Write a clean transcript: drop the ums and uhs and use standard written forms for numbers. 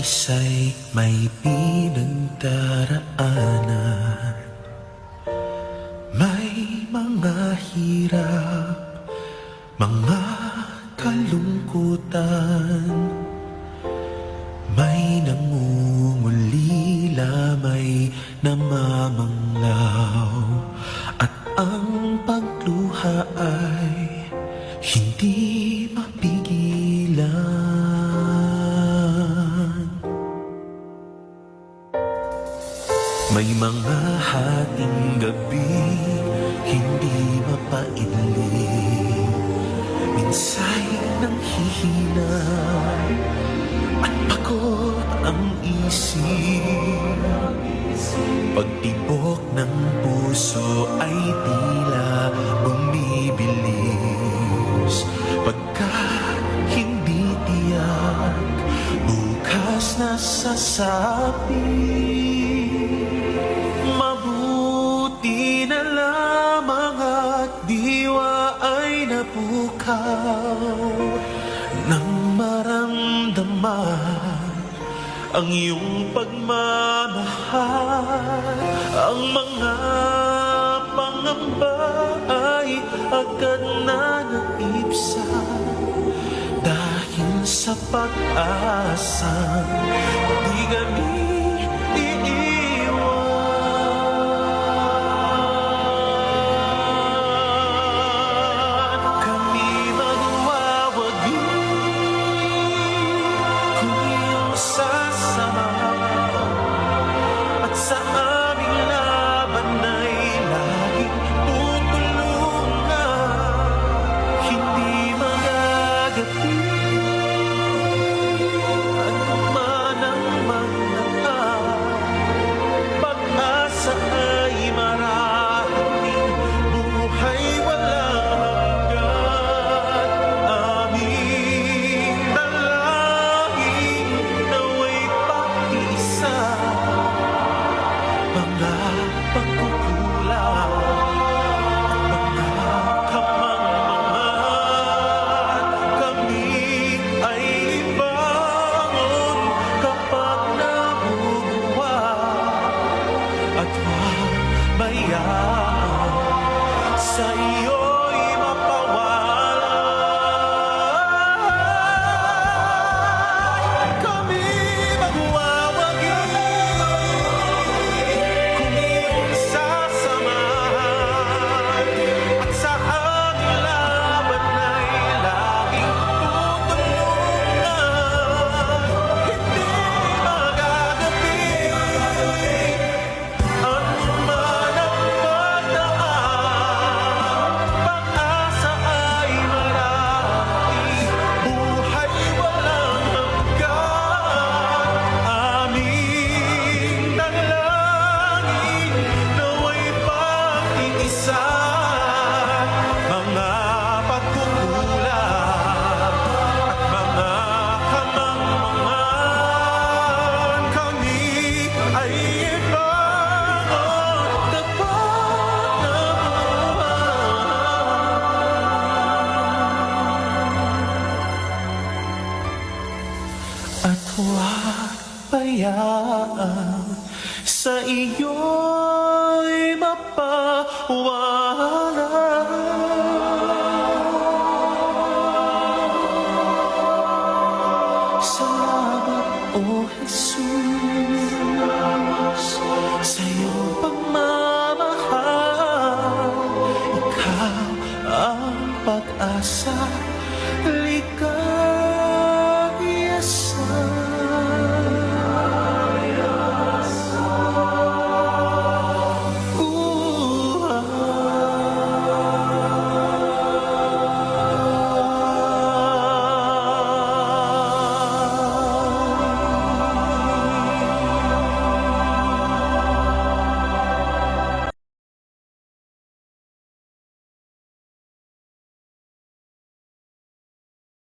isa'y may pinagdaraanan. May mga hirap, mga kalungkutan, may nangungulila, may namamanglaw, at ang pagluha ay hindi mapigilan. May mga hating gabi hindi mapaidli, minsa'y nanghihina at pagod ang isip. Pagtibok ng puso ay tila bumibilis, pagkat hindi tiyak bukas na sasabi. Mabuti na lamang at diwa ay napukaw nang maramdaman ang iyong pagmamahal. Ang mga pangamba ay agad na naibsan dahil sa pag-asang di kami sa iyo'y mapawala. Kami magwawagi kung iyong sasamahan, at sa aming laban ay laging tutulungan. Hindi magagabi ang at huwag bayaan sa iyo'y mapawala. Salamat, O Jesus, sa'yo